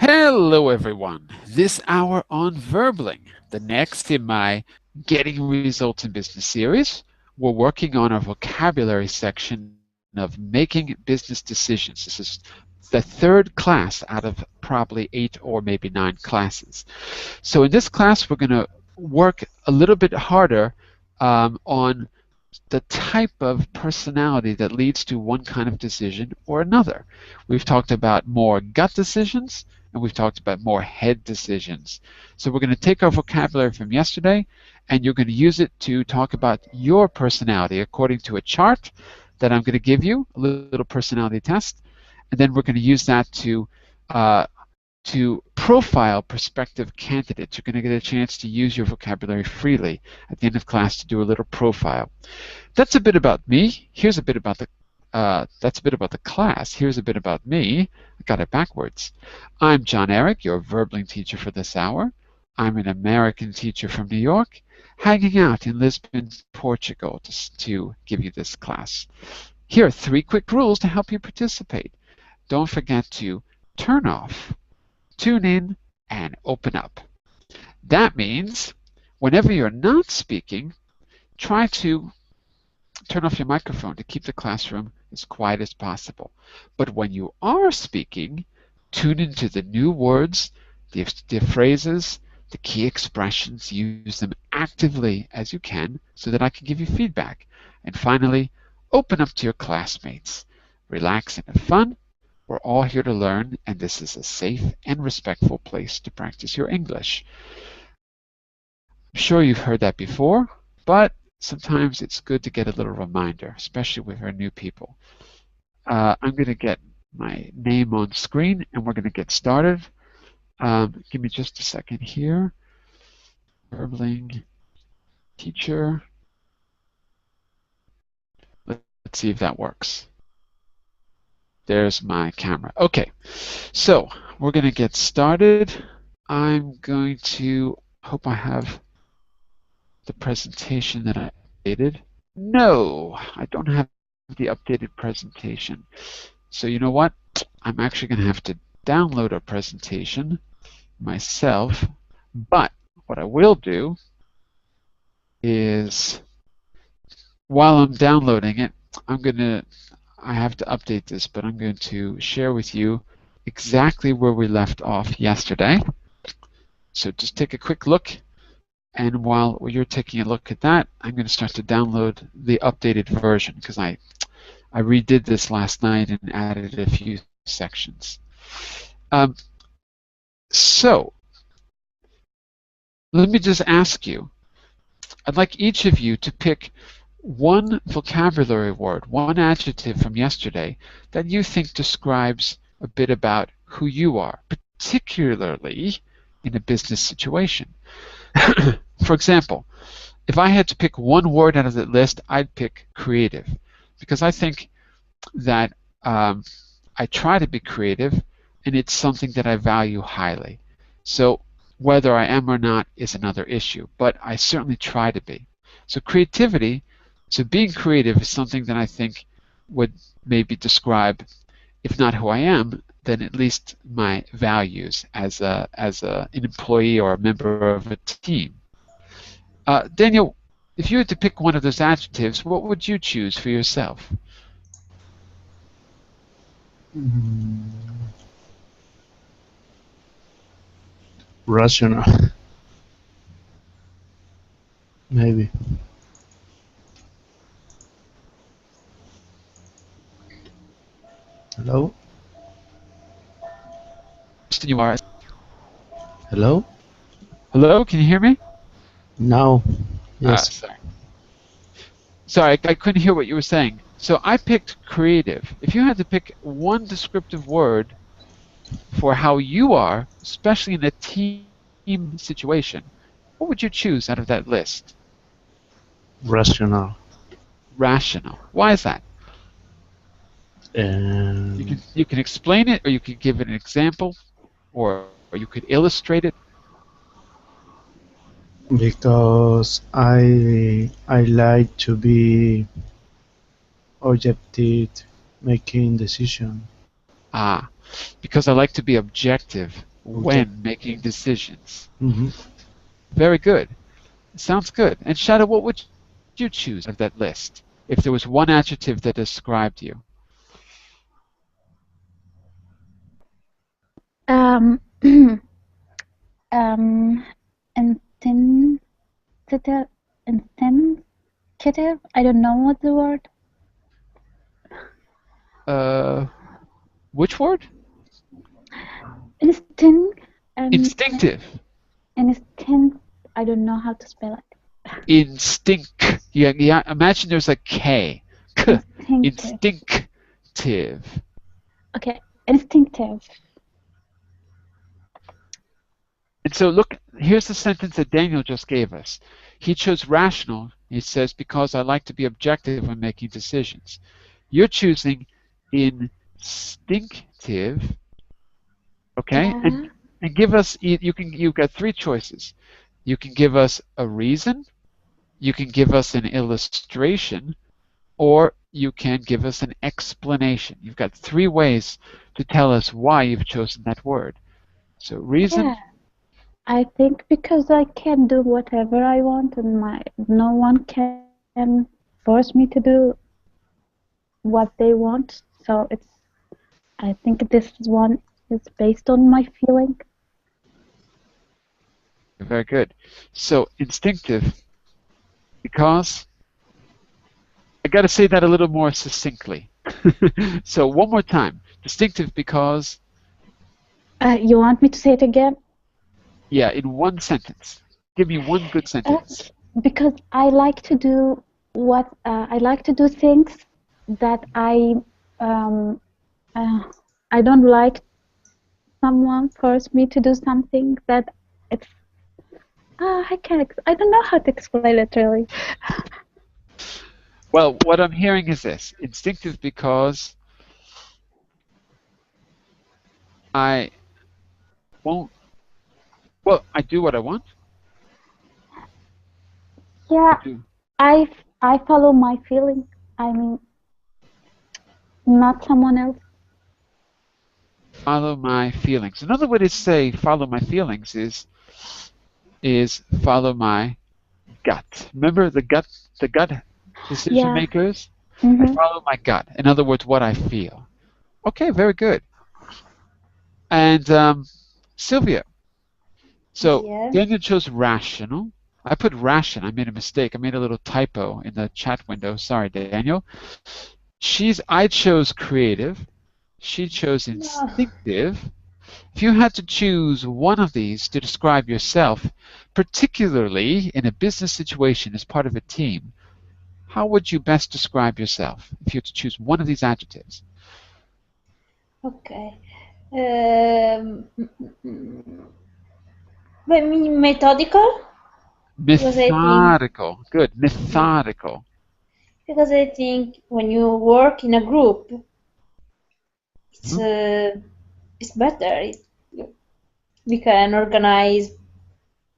Hello, everyone. This hour on Verbling, the next in my Getting Results in Business series, we're working on our vocabulary section of making business decisions. This is the third class out of probably 8 or maybe 9 classes. So in this class, we're going to work a little bit harder on the type of personality that leads to one kind of decision or another. We've talked about more gut decisions, and we've talked about more head decisions. So we're going to take our vocabulary from yesterday, and you're going to use it to talk about your personality according to a chart that I'm going to give you, a little personality test, and then we're going to use that to profile prospective candidates. You're going to get a chance to use your vocabulary freely at the end of class to do a little profile. That's a bit about me. Here's a bit about the that's a bit about the class. Here's a bit about me. I got it backwards. I'm Jon-Eric, your Verbling teacher for this hour. I'm an American teacher from New York, hanging out in Lisbon, Portugal to give you this class. Here are 3 quick rules to help you participate. Don't forget to turn off, tune in, and open up. That means whenever you're not speaking, try to turn off your microphone to keep the classroom as quiet as possible. But when you are speaking, tune into the new words, the phrases, the key expressions. Use them actively as you can so that I can give you feedback. And finally, open up to your classmates. Relax and have fun. We're all here to learn, and this is a safe and respectful place to practice your English. I'm sure you've heard that before, but sometimes it's good to get a little reminder, especially with our new people. I'm going to get my name on screen, and we're going to get started. Give me just a second here. Verbling teacher. Let's see if that works. There's my camera. Okay, so we're going to get started. I'm going to hope I have the presentation that I updated. No, I don't have the updated presentation. So you know what? I'm actually going to have to download a presentation myself. But what I will do is, while I'm downloading it, I have to update this, but I'm going to share with you exactly where we left off yesterday. So just take a quick look. And while you're taking a look at that, I'm going to start to download the updated version because I redid this last night and added a few sections. So let me just ask you, I'd like each of you to pick one vocabulary word, one adjective from yesterday that you think describes a bit about who you are, particularly in a business situation. For example, if I had to pick one word out of that list, I'd pick creative, because I think that I try to be creative, and it's something that I value highly. So whether I am or not is another issue, but I certainly try to be. So being creative is something that I think would maybe describe, if not who I am, then at least my values as an employee or a member of a team. Daniel, if you had to pick one of those adjectives, what would you choose for yourself? Rational. Maybe. Hello? You are. Hello? Hello, can you hear me? Now. Yes. Sorry, I couldn't hear what you were saying. So I picked creative. If you had to pick one descriptive word for how you are, especially in a team situation, what would you choose out of that list? Rational. Rational. Why is that? You can explain it, or you could give it an example, or you could illustrate it. Because I like to be objective making decision. Because I like to be objective Okay. when making decisions. Mm-hmm. Very good. Sounds good. And Shadow, what would you choose out of that list if there was one adjective that described you? Um, um, insensitive, insensitive. I don't know what the word. Uh, which word? Instinct. Instinctive. Instinct. I don't know how to spell it. Instinct. Yeah, imagine there's a K. K. Instinctive. Instinctive. Okay, instinctive. And so look, here's the sentence that Daniel just gave us. He chose rational. He says, because I like to be objective when making decisions. You're choosing instinctive, okay? Yeah. And give us, you've got three choices. You can give us a reason, you can give us an illustration, or you can give us an explanation. You've got three ways to tell us why you've chosen that word. So reason. Yeah. I think because I can do whatever I want and no one can force me to do what they want. So I think this one is based on my feeling. Very good. So instinctive, because I got to say that a little more succinctly. So one more time. Distinctive because, You want me to say it again? yeah, in one sentence. Give me one good sentence. Because I like to do things that I don't like someone force me to do something that it's I don't know how to explain it really. Well, what I'm hearing is this. Instinctive because I won't, well, I do what I want. Yeah, I follow my feeling. I mean, not someone else. Follow my feelings. Another way to say follow my feelings is follow my gut. Remember the gut decision makers? Mm-hmm. I follow my gut. In other words, what I feel. Okay, very good. And Sylvia, so Yeah. Daniel chose rational. I put ration. I made a mistake. I made a little typo in the chat window. Sorry, Daniel. I chose creative. She chose instinctive. If you had to choose one of these to describe yourself, particularly in a business situation as part of a team, how would you best describe yourself if you had to choose one of these adjectives? Okay. Methodical? Methodical. Good. Methodical. Because I think when you work in a group, it's better. We can organize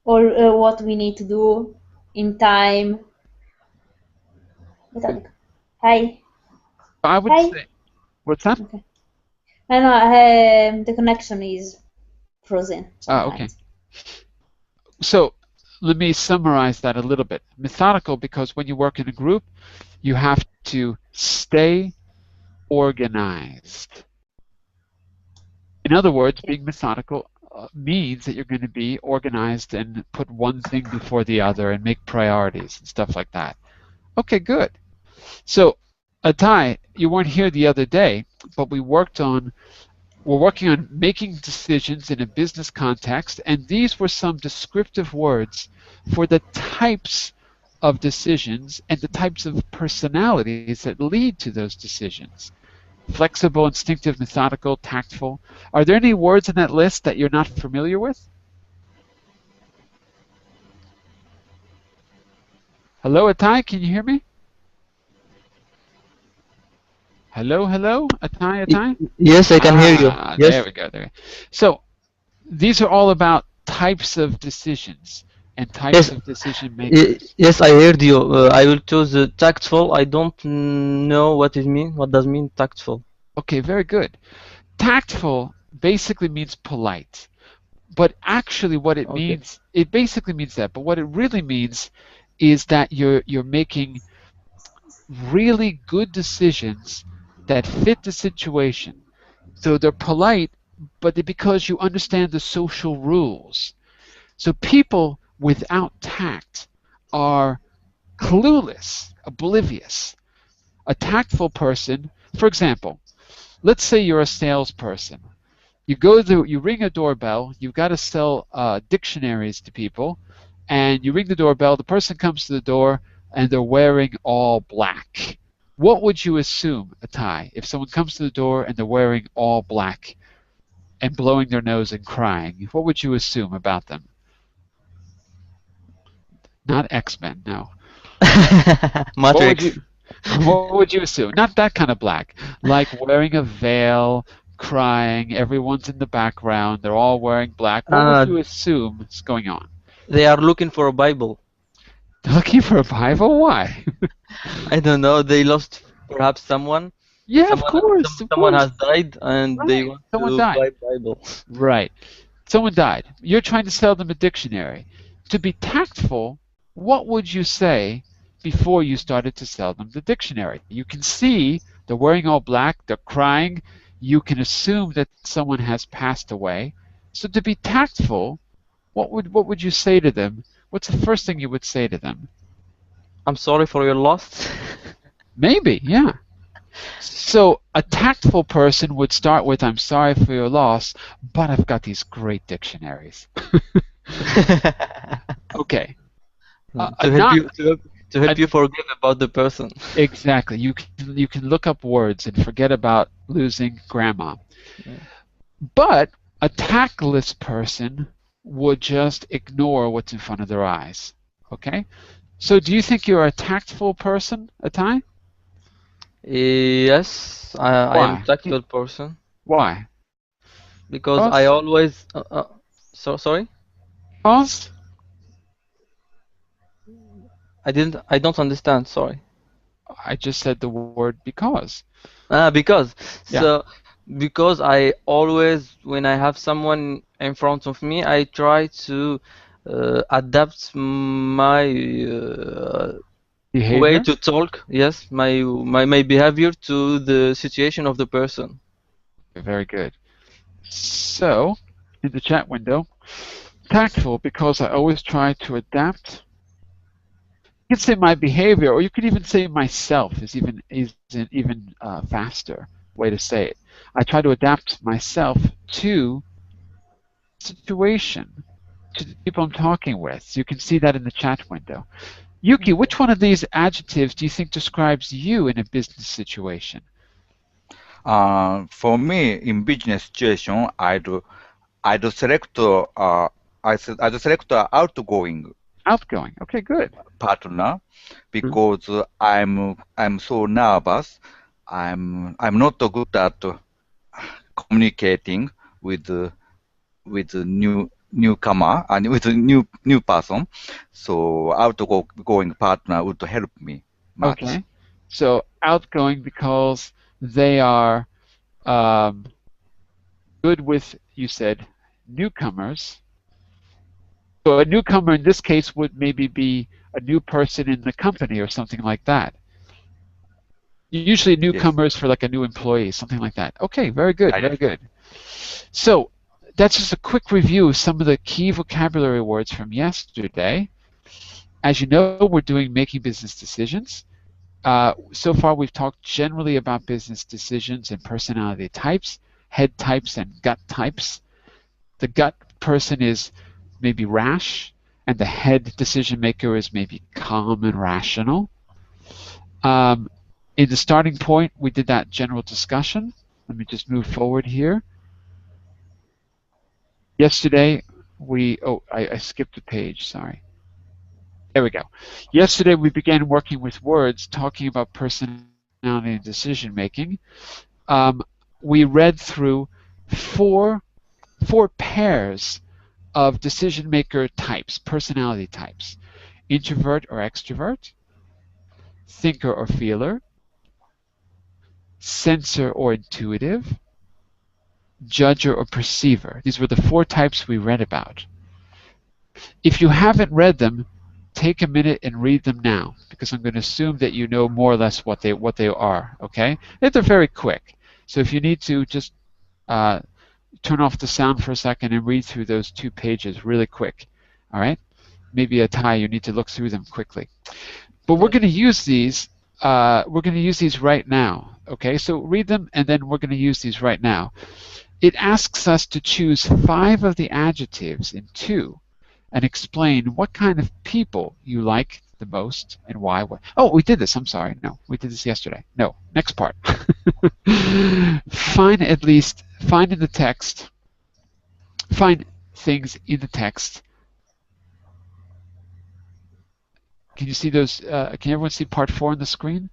all what we need to do in time. Methodical. Hi. I would Hi. say, what's that? Okay. I know the connection is frozen sometimes. Okay. So let me summarize that a little bit. Methodical because when you work in a group, you have to stay organized. In other words, being methodical means that you're going to be organized and put one thing before the other and make priorities and stuff like that. Okay, good. So, Atai, you weren't here the other day, but we're working on making decisions in a business context, and these were some descriptive words for the types of decisions and the types of personalities that lead to those decisions. Flexible, instinctive, methodical, tactful. Are there any words in that list that you're not familiar with? Hello, Atai, can you hear me? Hello, Atai? Yes, I can hear you. Yes. There we go. So these are all about types of decisions and types of decision makers. Yes, I heard you. I will choose tactful. I don't know what it means. What does mean tactful? Okay, very good. Tactful basically means polite. But actually what it Okay. means, it basically means that, but what it really means is that you're making really good decisions that fit the situation. So they're polite, but because you understand the social rules. So people without tact are clueless, oblivious. A tactful person, for example, let's say you're a salesperson. You ring a doorbell, you've got to sell dictionaries to people, and you ring the doorbell, the person comes to the door, and they're wearing all black. What would you assume, Atai, if someone comes to the door and they're wearing all black and blowing their nose and crying? What would you assume about them? Not X-Men, no. What would Matrix. you what would you assume? Not that kind of black. Like wearing a veil, crying, everyone's in the background, they're all wearing black. What would Uh, you assume is going on? they are looking for a Bible. Looking for a Bible? Why? I don't know. They lost perhaps someone. Yeah, of Someone, course, of someone course. has died, and they Right. want Someone to died. buy Bible. Right. Someone died. You're trying to sell them a dictionary. To be tactful, what would you say before you started to sell them the dictionary? You can see they're wearing all black, they're crying. You can assume that someone has passed away. So to be tactful, what would you say to them? What's the first thing you would say to them? I'm sorry for your loss. Maybe, yeah. So a tactful person would start with, I'm sorry for your loss, but I've got these great dictionaries. Okay. To help Not you to help you forgive about the person. exactly. You can look up words and forget about losing grandma. Yeah. But a tactless person would just ignore what's in front of their eyes. Okay? So do you think you're a tactful person, Atai? Yes, I am Why? tactful person Why? because I Because? always sorry, Because? I don't understand, sorry. I just said the word because. Because Yeah. so because I always when I have someone in front of me, I try to adapt my way Behavior? to talk, yes, my behavior to the situation of the person. Very good. So, in the chat window, tactful because I always try to adapt. You can say my behavior, or you could even say myself is an even faster way to say it. I try to adapt myself to the situation, to the people I'm talking with. So you can see that in the chat window. Yuki, which one of these adjectives do you think describes you in a business situation? For me, in business situation, I'd select I'd select a outgoing Outgoing. Okay, good. partner because I'm so nervous. I'm not good at communicating with a newcomer and with a new person. So outgoing partner would help me much. Okay. So outgoing because they are good with, you said, newcomers. So a newcomer in this case would maybe be a new person in the company or something like that. Usually newcomers for like a new employee, something like that. Okay, very good, very good. So that's just a quick review of some of the key vocabulary words from yesterday. As you know, we're doing making business decisions. So far, we've talked generally about business decisions and personality types, head types, and gut types. The gut person is maybe rash, and the head decision maker is maybe calm and rational. In the starting point, we did that general discussion. Let me just move forward here. Yesterday, I skipped a page, sorry. There we go. Yesterday, we began working with words, talking about personality and decision making. We read through four pairs of decision maker types, personality types: introvert or extrovert, thinker or feeler, sensor or intuitive, judger, or perceiver. These were the 4 types we read about. If you haven't read them, take a minute and read them now, because I'm going to assume that you know more or less what they are. Okay? They're very quick. So if you need to, just turn off the sound for a second and read through those 2 pages really quick. All right? Maybe a tie, you need to look through them quickly. But we're going to use these. We're going to use these right now. Okay? So read them, and then we're going to use these right now. It asks us to choose 5 of the adjectives in 2 and explain what kind of people you like the most and why. Oh, we did this. I'm sorry. No, we did this yesterday. No, next part. Find in the text, find things in the text. Can you see those? Can everyone see part 4 on the screen?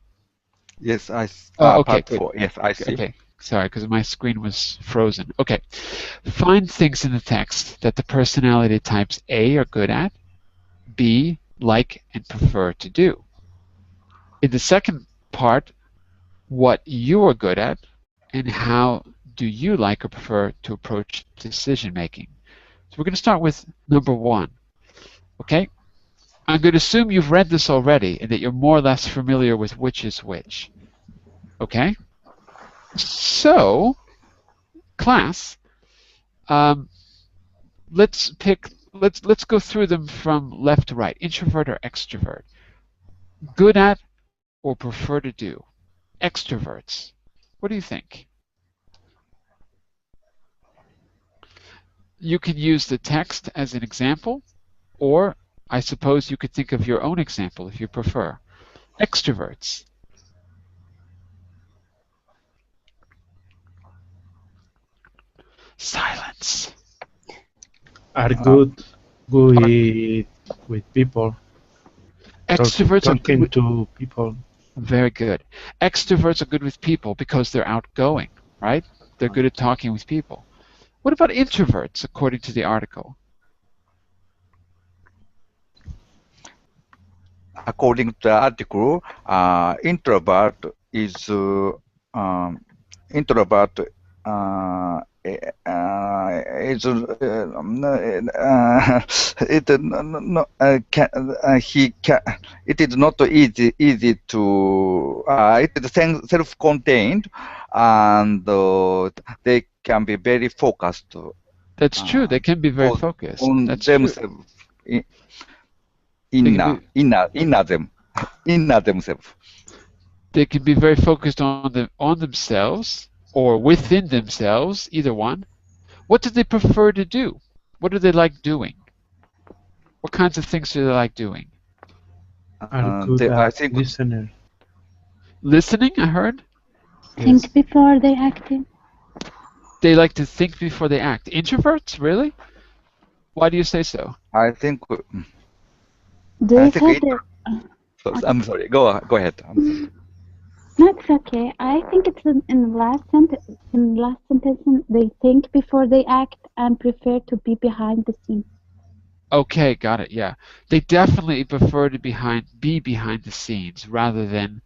Yes, I. Okay, part 4. Yes, I see. Okay, sorry, because my screen was frozen. Okay, find things in the text that the personality types A are good at, B like and prefer to do. In the second part, what you are good at, and how do you like or prefer to approach decision making. So we're going to start with number 1. Okay, I'm going to assume you've read this already and that you're more or less familiar with which is which. Okay. So, class, let's go through them from left to right. Introvert or extrovert? Good at or prefer to do? Extroverts. What do you think? You can use the text as an example, or I suppose you could think of your own example if you prefer. Extroverts. Silence. Are good with people. Extroverts are talking to people. Very good. Extroverts are good with people because they're outgoing, right? They're good at talking with people. What about introverts, according to the article? According to the article, introvert is it is not easy to it is self-contained, and they can be very focused. That's true. They can be very focused. On That's themselves. true. Inner themselves. They can be very focused on themselves or within themselves, either one. What do they prefer to do? What do they like doing? What kinds of things do they like doing? Are good at listener. Listening, I heard? Think Yes. before they acting. They like to think before they act. Introverts, really? Why do you say so? I think. They said I'm sorry. Go ahead. I'm sorry. no, it's okay. I think it's in the last sentence. In the last sentence, they think before they act and prefer to be behind the scenes. Okay, got it. Yeah, they definitely prefer to be behind the scenes rather than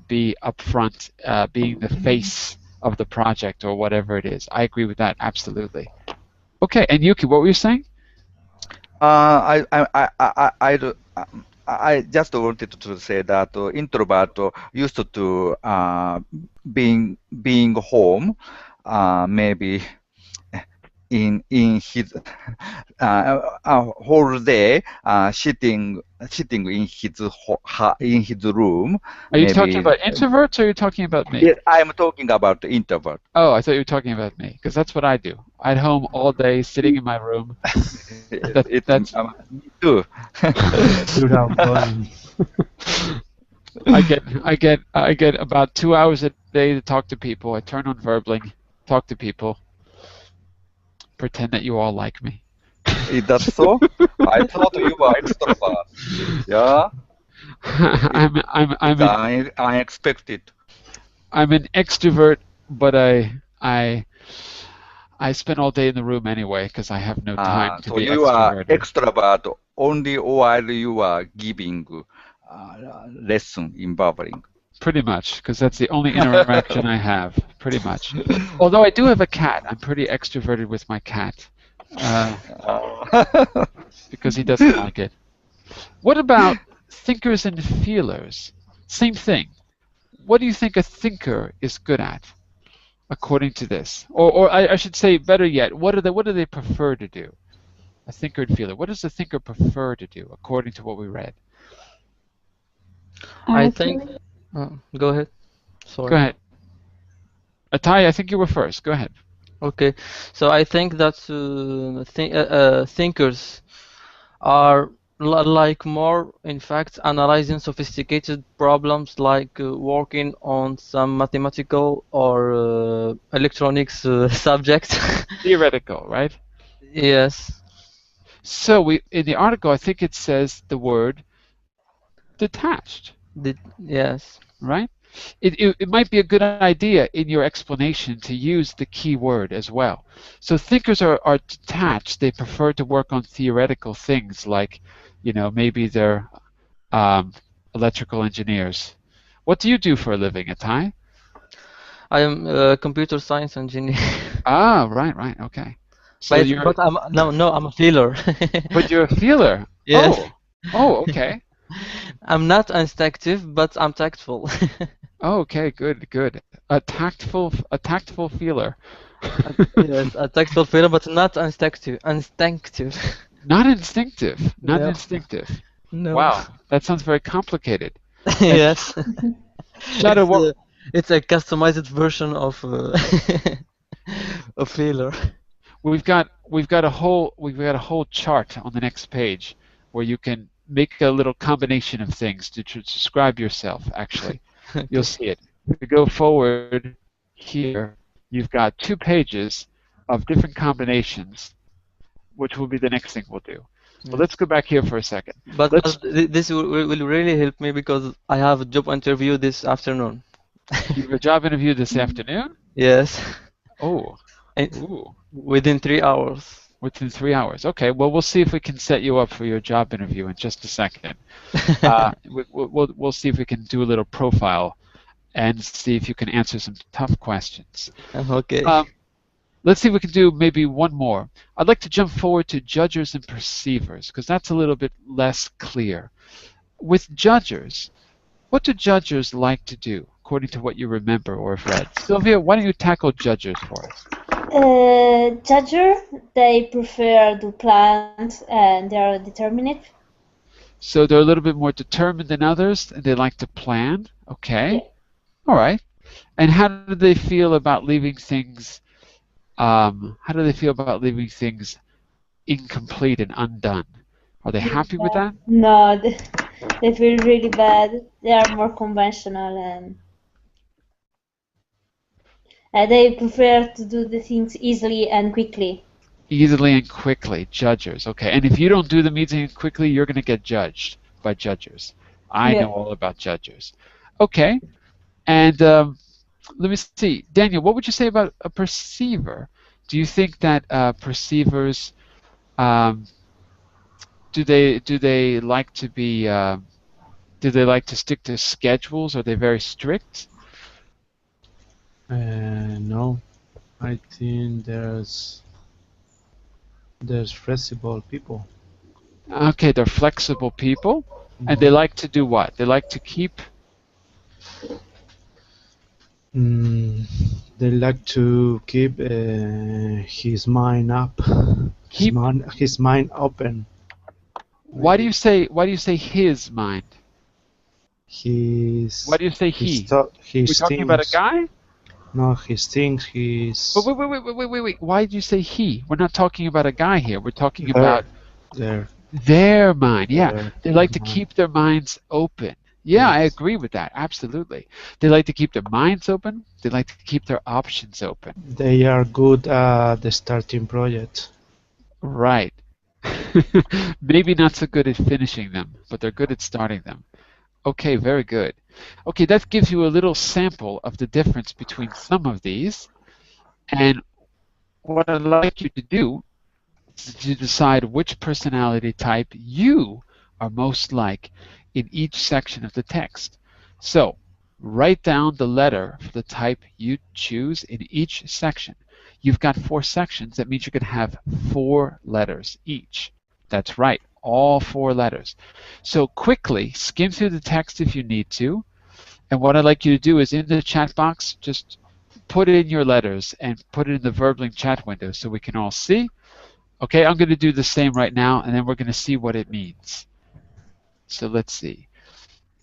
be up front, being the face of the project or whatever it is. I agree with that absolutely. Okay, and Yuki, what were you saying? I just wanted to say that introvert used to being home, maybe in his whole day, sitting in his room. Are you talking about introverts or are you talking about me? Yes, I am talking about the introvert. Oh, I thought you were talking about me, because that's what I do. I'm home all day, sitting in my room. That's me too. I get about 2 hours a day to talk to people. I turn on Verbling, talk to people, pretend that you all like me. Is that so? I thought you were extrovert. Yeah. I'm unexpected. I'm an extrovert, but I spend all day in the room anyway because I have no time to be extroverted. So you are extrovert only while you are giving lesson in babbling. Pretty much, because that's the only interaction I have. Pretty much. Although I do have a cat. I'm pretty extroverted with my cat. Because he doesn't like it. What about thinkers and feelers? Same thing. What do you think a thinker is good at, according to this? Or I should say, better yet, what do they prefer to do? A thinker and feeler. What does the thinker prefer to do, according to what we read? I think. Go ahead. Sorry. Go ahead. Atai, I think you were first. Go ahead. Okay, so I think that thinkers are like more, in fact, analyzing sophisticated problems, like working on some mathematical or electronics subject. Theoretical, right? Yes. So in the article, I think it says the word detached. Yes. Right? It might be a good idea in your explanation to use the key word as well. So thinkers are detached. They prefer to work on theoretical things like, maybe they're electrical engineers. What do you do for a living, Atai? I am a computer science engineer. Ah, right, okay. So but I'm a feeler. But you're a feeler. Yes. Oh, okay. I'm not instinctive, but I'm tactful. Oh, okay, good. A tactful feeler. Yes, a tactful feeler, but not instinctive. Not instinctive. Not No. instinctive. No. Wow, that sounds very complicated. Yes. Shadow, it's a customized version of a feeler. We've got a whole chart on the next page where you can make a little combination of things to describe yourself. Actually, Okay. You'll see it. If we go forward here, you've got 2 pages of different combinations, which will be the next thing we'll do. But let's go back here for a second. But this will really help me because I have a job interview this afternoon. You have a job interview this afternoon? Yes. Oh. Ooh. Within 3 hours. Within 3 hours. Okay. Well, we'll see if we can set you up for your job interview in just a second. We'll see if we can do a little profile and see if you can answer some tough questions. Okay. Let's see if we can do maybe one more. I'd like to jump forward to judgers and perceivers because that's a little bit less clear. With judgers, what do judgers like to do, according to what you remember or have read? Sylvia, why don't you tackle judgers for us? Judger, they prefer to plan and they are determined. So they're a little bit more determined than others and they like to plan? Okay. Yeah. All right. And how do they feel about leaving things incomplete and undone? Are they happy with that? No, they feel really bad. They are more conventional and they prefer to do the things easily and quickly. Easily and quickly, judgers. Okay, and if you don't do them easily and quickly, you're going to get judged by judgers. I know all about judgers. Okay, and let me see. Daniel, what would you say about a perceiver? Do you think that perceivers, do they like to be, do they like to stick to schedules? Are they very strict? No, I think there's flexible people. Okay, they're flexible people, and they like to do what? They like to keep. They like to keep his mind up, his mind open. Why do you say his mind? Why do you say he? We're talking about a guy? No, his things. His. But wait. Why do you say he? We're not talking about a guy here. We're talking about their mind. Yeah, they like to keep their minds open. Yeah, I agree with that. Absolutely. They like to keep their minds open. They like to keep their options open. They are good at the starting project. Right. Maybe not so good at finishing them, but they're good at starting them. Okay, very good. Okay, that gives you a little sample of the difference between some of these. And what I'd like you to do is to decide which personality type you are most like in each section of the text. So, write down the letter for the type you choose in each section. You've got 4 sections. That means you could have 4 letters each. That's right, all 4 letters. So quickly skim through the text if you need to. And what I'd like you to do is in the chat box, just put in your letters and put it in the VerbLink chat window so we can all see. Okay, I'm going to do the same right now, and then we're going to see what it means. So let's see.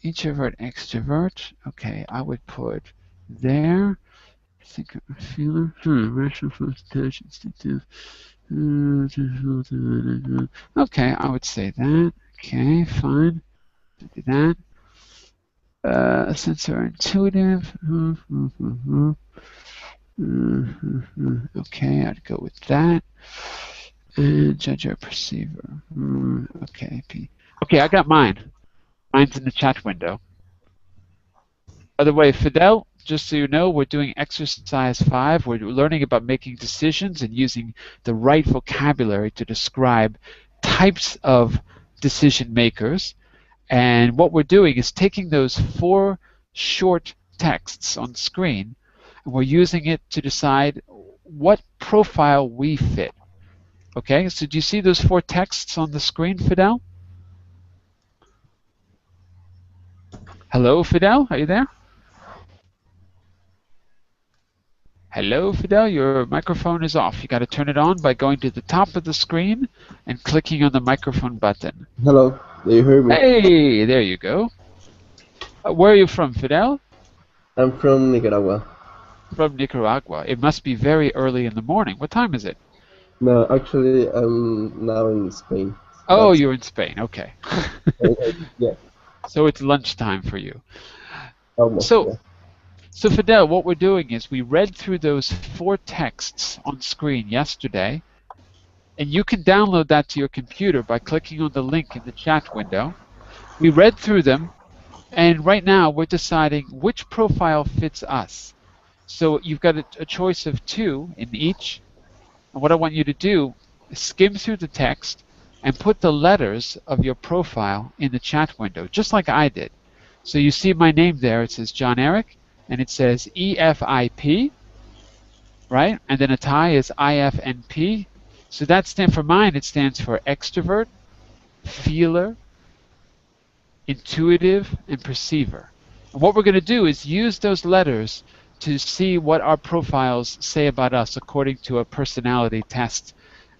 Introvert, extrovert. Okay, I would put there. Thinker, feeler. Rational, touch, instinctive. Okay, I would say that. Okay, fine. Do that. Sensor, intuitive. Okay, I'd go with that. And judge or perceiver. Okay, P. Okay, I got mine. Mine's in the chat window. By the way, Fidel, just so you know, we're doing exercise 5. We're learning about making decisions and using the right vocabulary to describe types of decision makers. And what we're doing is taking those 4 short texts on screen, and we're using it to decide what profile we fit. Okay, so do you see those 4 texts on the screen, Fidel? Hello, Fidel, are you there? Hello, Fidel, your microphone is off. You got to turn it on by going to the top of the screen and clicking on the microphone button. Hello, do you hear me? Hey, there you go. Where are you from, Fidel? I'm from Nicaragua. From Nicaragua. It must be very early in the morning. What time is it? No, actually, I'm now in Spain. Oh, you're in Spain. Okay. Yeah. So it's lunchtime for you. Almost. So, Yeah. So Fidel, what we're doing is we read through those 4 texts on screen yesterday, and you can download that to your computer by clicking on the link in the chat window. We read through them, and right now we're deciding which profile fits us. So you've got a choice of 2 in each, and what I want you to do is skim through the text and put the letters of your profile in the chat window, just like I did. So you see my name there, it says Jon-Eric, and it says EFIP, right? And then a tie is IFNP. So that stands for mine, it stands for extrovert, feeler, intuitive, and perceiver. And what we're going to do is use those letters to see what our profiles say about us according to a personality test,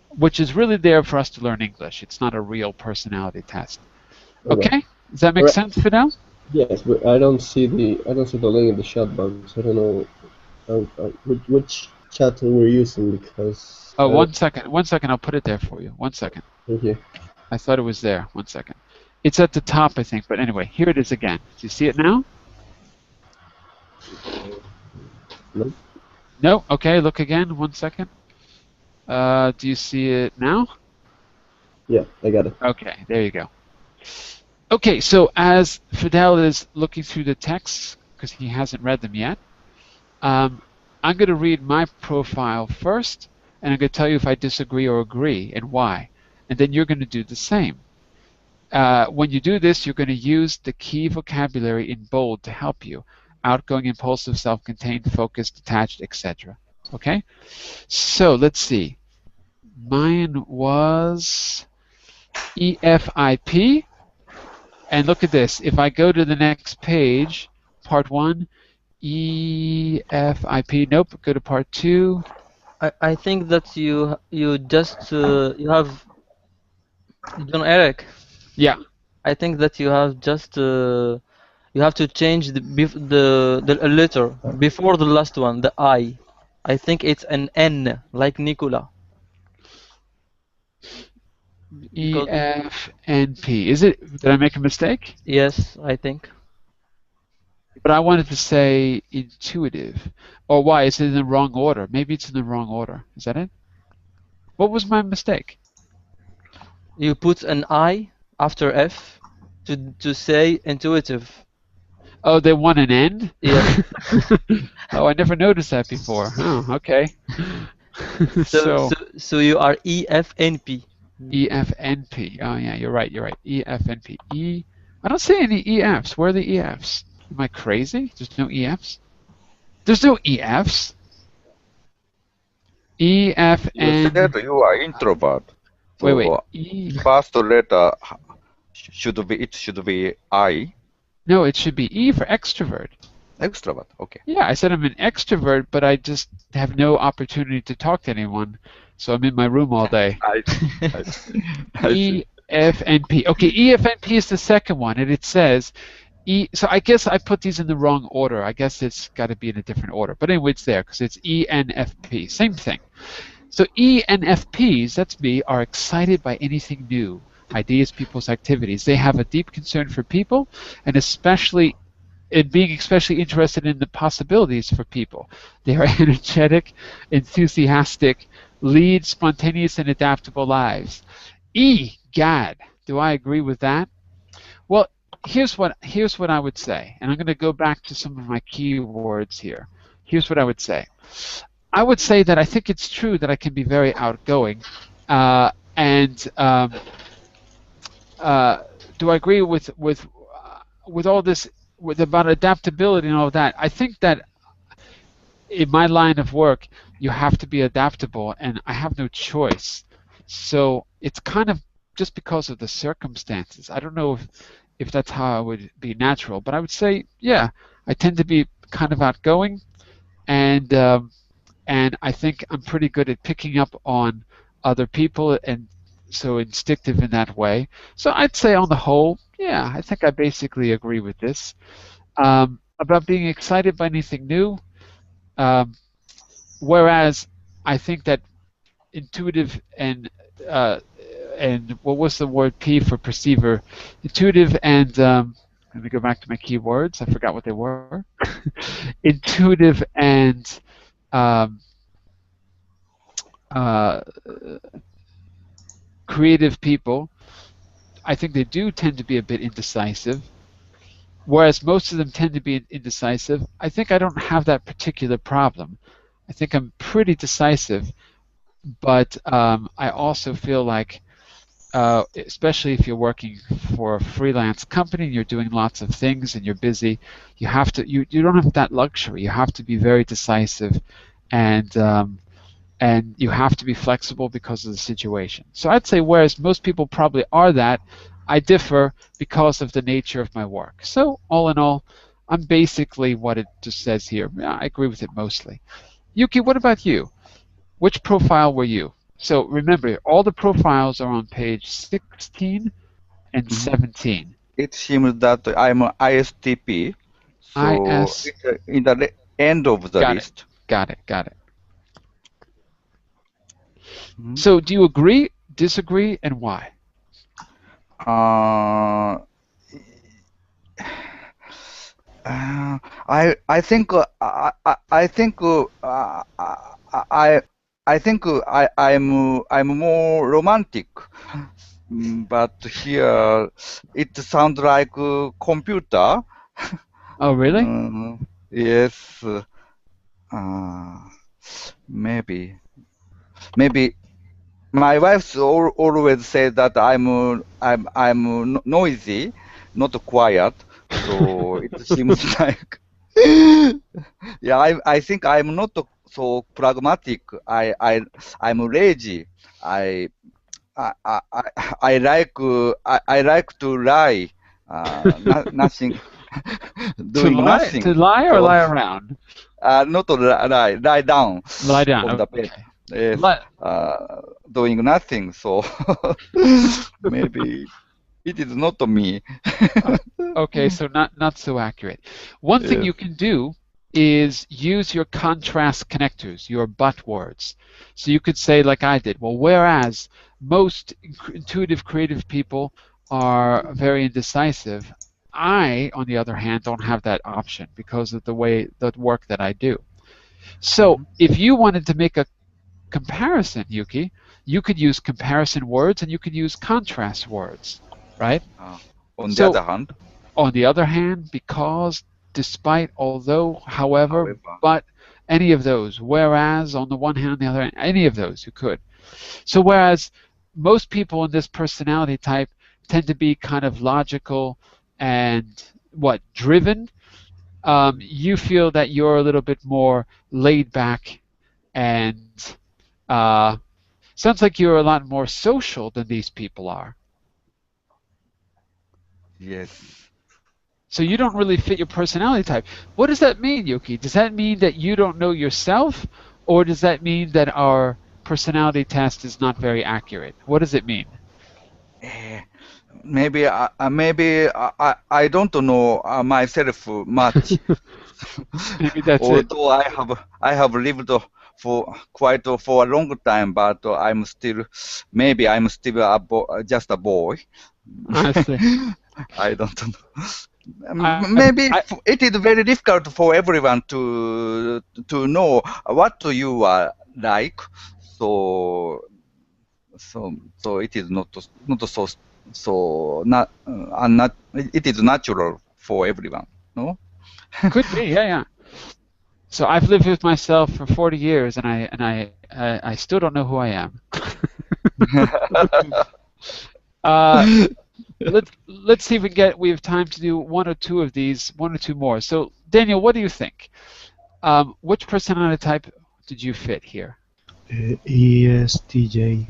which is really there for us to learn English. It's not a real personality test. Okay? Does that make sense, Fidel? Yes, but I don't see the link in the chat box. I don't know which chat we're using because. Oh, 1 second. 1 second. I'll put it there for you. 1 second. Thank you. I thought it was there. 1 second. It's at the top, I think. But anyway, here it is again. Do you see it now? No. No. Okay. Look again. 1 second. Do you see it now? Yeah, I got it. Okay. There you go. Okay, so as Fidel is looking through the texts, because he hasn't read them yet, I'm going to read my profile first, and I'm going to tell you if I disagree or agree and why. And then you're going to do the same. When you do this, you're going to use the key vocabulary in bold to help you. Outgoing, impulsive, self-contained, focused, detached, etc. Okay? So let's see. Mine was EFIP. And look at this. If I go to the next page, part 1, EFIP. Nope. Go to part 2. I think that you just you have Jon-Eric. Yeah. I think that you have just you have to change the letter before the last one, the I. I think it's an N, like Nicola. EFNP. Is it? Did I make a mistake? Yes, I think. But I wanted to say intuitive. Or why? Is it in the wrong order? Maybe it's in the wrong order. Is that it? What was my mistake? You put an I after F to say intuitive. Oh, they want an N? Yeah. Oh, I never noticed that before. Oh, okay. So you are EFNP. EFNP. Oh, yeah, you're right. You're right. EFNP. I don't see any EFs. Where are the EFs? Am I crazy? There's no EFs? There's no EFs. E, F, You N. said you are introvert. Wait. So E. first letter should be I. No, it should be E for extrovert. Extrovert. Okay. Yeah, I said I'm an extrovert, but I just have no opportunity to talk to anyone, so I'm in my room all day. I see. E, F, and P. Okay, E, F, and P is the second one, and it says E. So I guess I put these in the wrong order. I guess it's got to be in a different order. But anyway, it's there because it's E, N, F, P. Same thing. So E and FPs, that's me, are excited by anything new, ideas, people's activities. They have a deep concern for people, and especially being especially interested in the possibilities for people. They are energetic, enthusiastic, lead spontaneous and adaptable lives. E, God, do I agree with that? Well, here's what I would say, and I'm going to go back to some of my keywords here. Here's what I would say. I would say that I think it's true that I can be very outgoing, and do I agree with all this about adaptability and all of that? I think that in my line of work, you have to be adaptable, and I have no choice. So it's kind of just because of the circumstances. I don't know if that's how I would be natural, but I would say, yeah, I tend to be kind of outgoing, and I think I'm pretty good at picking up on other people, and so instinctive in that way. So I'd say on the whole, yeah, I think I basically agree with this. About being excited by anything new, whereas I think that intuitive and what was the word P for perceiver? Intuitive and let me go back to my keywords. I forgot what they were. Intuitive and creative people, I think they do tend to be a bit indecisive. Whereas most of them tend to be indecisive, I think I don't have that particular problem. I think I'm pretty decisive, but I also feel like, especially if you're working for a freelance company and you're doing lots of things and you're busy, you have to you don't have that luxury. You have to be very decisive, and you have to be flexible because of the situation. So I'd say whereas most people probably are that, I differ because of the nature of my work. So all in all, I'm basically what it just says here. Yeah, I agree with it mostly. Yuki, what about you? Which profile were you? So remember, all the profiles are on page 16 and 17. It seems that I'm an ISTP, so IS. it's in the end of the list. Got it. So do you agree, disagree, and why? I think I'm more romantic, but here it sounds like a computer. Oh, really? Yes. Maybe. My wife always says that I'm noisy, not quiet. So it seems like, yeah, I think I'm not so pragmatic. I'm lazy. I like to lie. Nothing. Doing nothing. To lie or lie around? Not lie. Lie down. Lie down. On the bed. Okay. Yes, doing nothing, so maybe it is not me. Okay, so not so accurate. One thing you can do is use your contrast connectors, your but words. So you could say, like I did, well, whereas most intuitive, creative people are very indecisive, I, on the other hand, don't have that option because of the work that I do. So if you wanted to make a comparison, Yuki, you could use comparison words and you could use contrast words, right? On the other hand, because, despite, although, however, but, any of those, whereas, on the one hand, on the other hand, any of those you could. So whereas most people in this personality type tend to be kind of logical and driven, you feel that you're a little bit more laid back and sounds like you're a lot more social than these people are. Yes. So you don't really fit your personality type. What does that mean, Yuki? Does that mean that you don't know yourself, or does that mean that our personality test is not very accurate? What does it mean? Eh, maybe I don't know myself much. Maybe that's it. Although I have lived for a long time, but I'm still just a boy. I see. I don't know. Maybe it is very difficult for everyone to know what you are like. So it is not not it is natural for everyone. No. Could be, yeah. So I've lived with myself for 40 years, and I still don't know who I am. Let's see if we have time to do one or two of these, one or two more. So Daniel, what do you think? Which personality type did you fit here? ESTJ.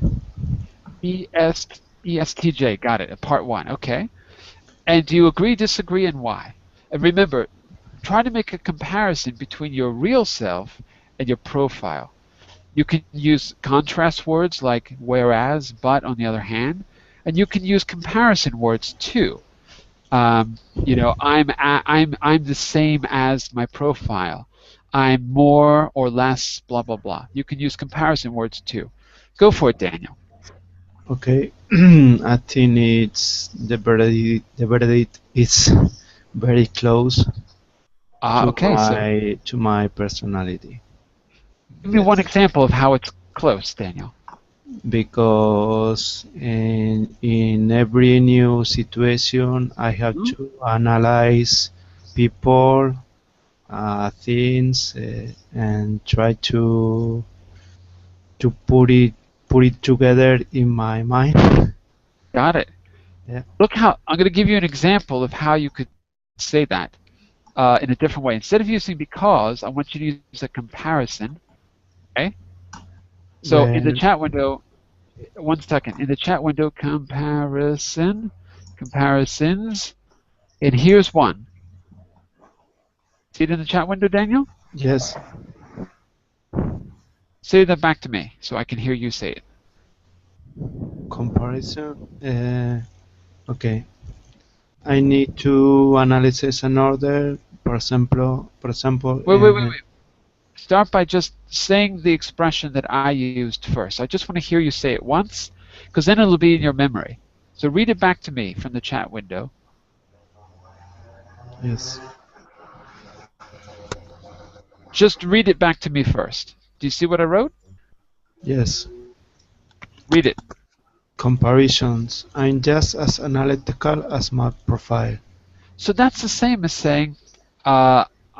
ESTJ, got it. Part 1, okay. And do you agree, disagree, and why? And remember, try to make a comparison between your real self and your profile. You can use contrast words like whereas, but on the other hand, and you can use comparison words too. I'm the same as my profile. I'm more or less, blah blah blah. You can use comparison words too. Go for it, Daniel. Okay, I think the verdict is very close to my personality. Give me one example of how it's close, Daniel. Because in every new situation, I have to analyze people, things, and try to put it together in my mind. Got it. Yeah. Look how I'm going to give you an example of how you could say that in a different way. Instead of using because, I want you to use a comparison. Okay. So in the chat window, 1 second. In the chat window, comparisons, and here's one. See it in the chat window, Daniel? Yes. Say that back to me so I can hear you say it. Comparison. Okay. I need to analyze an order. For example. Wait. Start by just saying the expression that I used first. I just want to hear you say it once, because then it'll be in your memory. So read it back to me from the chat window. Yes. Just read it back to me first. Do you see what I wrote? Yes. Read it. Comparisons. I'm just as analytical as my profile. So that's the same as saying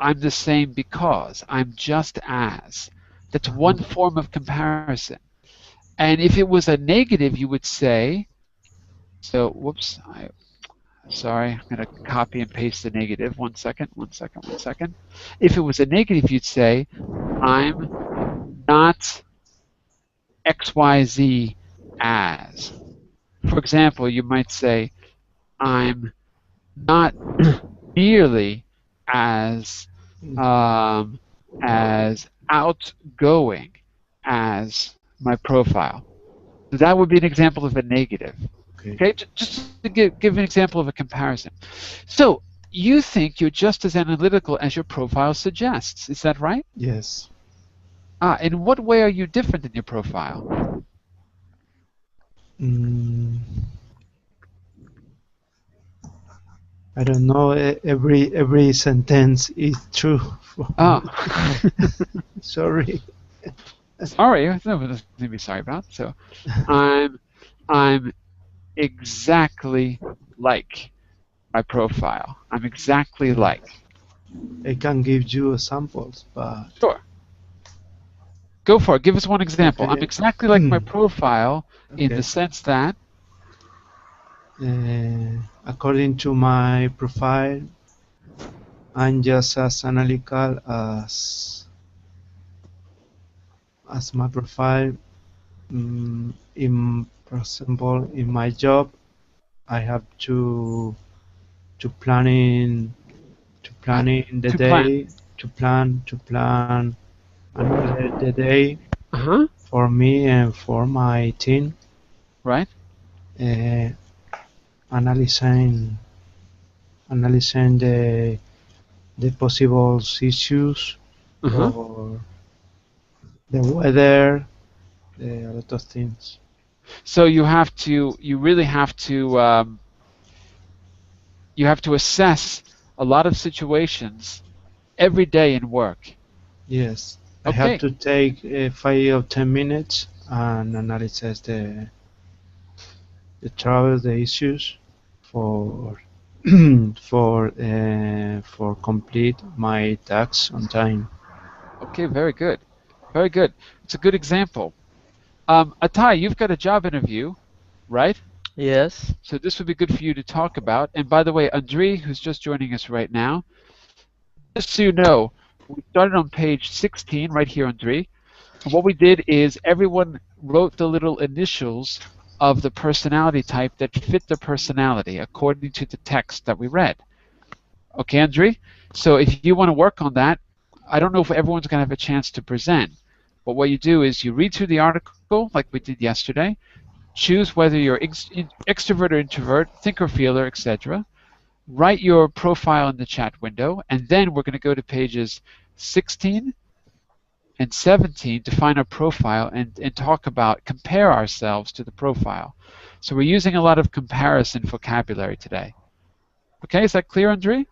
I'm the same because. I'm just as. That's one form of comparison. And if it was a negative, you would say, so, whoops, sorry, I'm going to copy and paste the negative. 1 second. If it was a negative, you'd say, I'm not XYZ as. For example, you might say, I'm not nearly as outgoing as my profile. So that would be an example of a negative. Okay, just to give an example of a comparison. So you think you're just as analytical as your profile suggests. Is that right? Yes. In what way are you different than your profile? I don't know. Every sentence is true. Sorry. Sorry, there's nothing to be sorry about. So, I'm exactly like my profile. I'm exactly like. I can give you examples, but sure. Go for it. Give us one example. Okay. I'm exactly like my profile in the sense that. According to my profile, I'm just as analytical as my profile. For example, in my job, I have to planning the To plan. day, to plan the day Uh-huh. for me and for my team. Right. Uh, analyzing analyzing the possible issues Uh-huh. or the weather, a lot of things. So you really have to assess a lot of situations every day in work. Yes, I have Okay. to take 5 or 10 minutes and analyze the trouble, the issues for for complete my tasks on time. Okay, very good. Very good. It's a good example. Atai, you've got a job interview, right? Yes. So this would be good for you to talk about. And by the way, Andri, who's just joining us right now, just so you know, we started on page 16 right here, Andri. And what we did is everyone wrote the little initials of the personality type that fit their personality according to the text that we read. Okay, Andri? So if you want to work on that, I don't know if everyone's going to have a chance to present, but what you do is you read through the article like we did yesterday, choose whether you're extrovert or introvert, thinker, feeler, etc. Write your profile in the chat window, and then we're going to go to pages 16 and 17 to find our profile and talk about, compare ourselves to the profile. So we're using a lot of comparison vocabulary today. Okay, is that clear, Andre?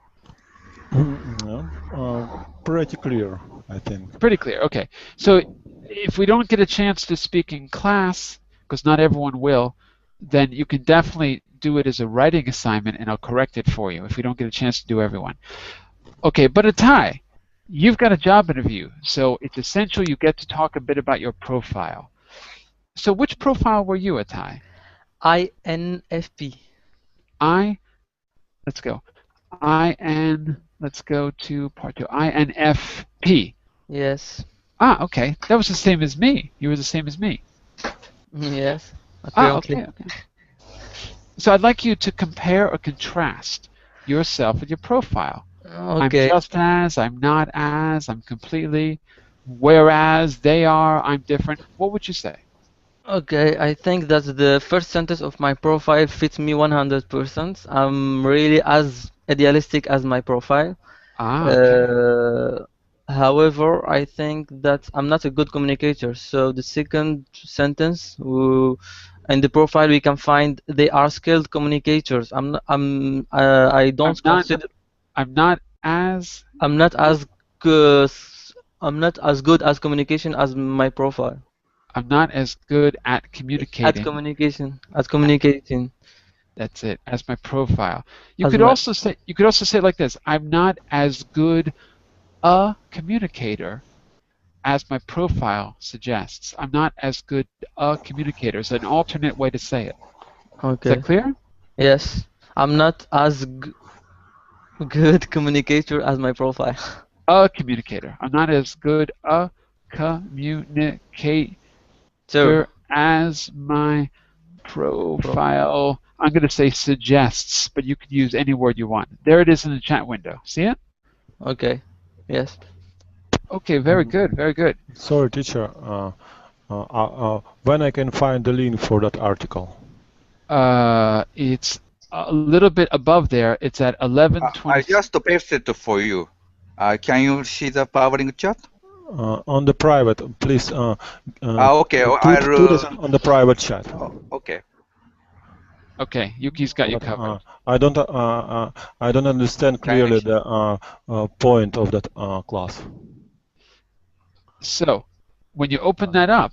Pretty clear, I think. Pretty clear, okay. So if we don't get a chance to speak in class, because not everyone will, then you can definitely do it as a writing assignment and I'll correct it for you if we don't get a chance to do everyone. Okay, but Atai, you've got a job interview, so it's essential you get to talk a bit about your profile. So which profile were you, Atai? INFP. Let's go. Let's go to part 2. INFP. Yes. Okay. That was the same as me. You were the same as me. Yes. Apparently. Okay. So I'd like you to compare or contrast yourself with your profile. Okay. I'm just as, I'm not as, I'm completely, whereas they are, I'm different. What would you say? Okay, I think that the first sentence of my profile fits me 100%. I'm really as idealistic as my profile. Okay. However, I think that I'm not a good communicator. So the second sentence, in the profile we can find they are skilled communicators. I don't consider. I'm not as good. I'm not as good as communication as my profile. I'm not as good at communicating. At communicating. That's it. As my profile. You could also say it like this. I'm not as good a communicator as my profile suggests. I'm not as good a communicator. It's an alternate way to say it. Okay. Is that clear? Yes. I'm not as good communicator as my profile. A communicator. I'm not as good a communicator as my profile. I'm going to say suggests, but you can use any word you want. There it is in the chat window. See it? Okay. Yes. Okay, very good, very good. Sorry, teacher. When I can find the link for that article? It's a little bit above there. It's at 11:20. I just pasted it for you. Can you see the powering chat? On the private, please. Okay. Put this on the private chat. Okay. Okay, Yuki's got you covered. I don't understand clearly the point of that class. So, when you open that up,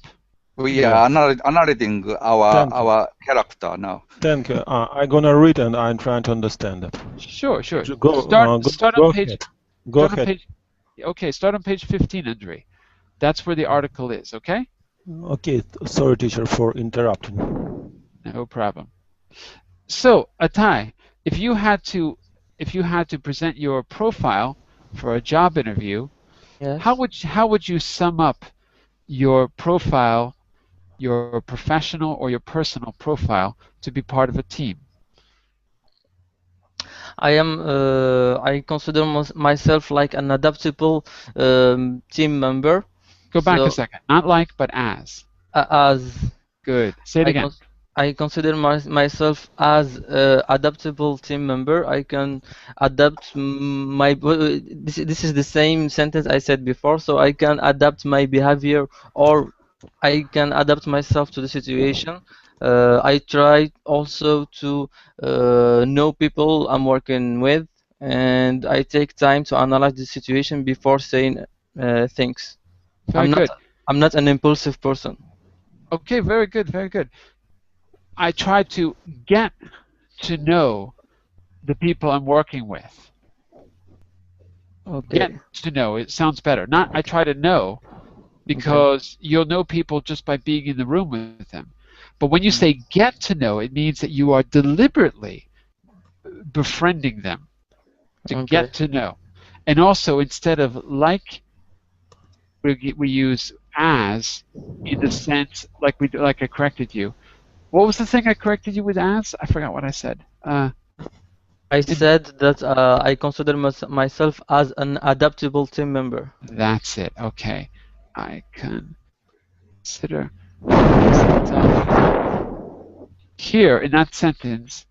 we are analyzing our character now. Thank you. I'm gonna read and I'm trying to understand it. Sure. Start on page. Go ahead. Okay, start on page 15, Andre. That's where the article is. Okay. Okay. Sorry, teacher, for interrupting. No problem. So, Atai, if you had to if you had to present your profile for a job interview, Yes. how would you sum up your profile, your professional or your personal profile, to be part of a team? I consider myself like an adaptable team member. Go back a So second. Not like, but as. as Good. Say it again. I consider myself as adaptable team member. I can adapt my this is the same sentence I said before. So I can adapt my behavior, or I can adapt myself to the situation. I try also to know people I'm working with, and I take time to analyze the situation before saying things. Very good. I'm not an impulsive person. Okay, very good, very good. I try to get to know the people I'm working with. Okay. Get to know. It sounds better. Not I try to know, because you'll know people just by being in the room with them. But when you say get to know, it means that you are deliberately befriending them to get to know. And also, instead of like, we use as in the sense like I corrected you. What was the thing I corrected you with as? I forgot what I said. I said that I consider myself as an adaptable team member. That's it. Okay. I consider myself here in that sentence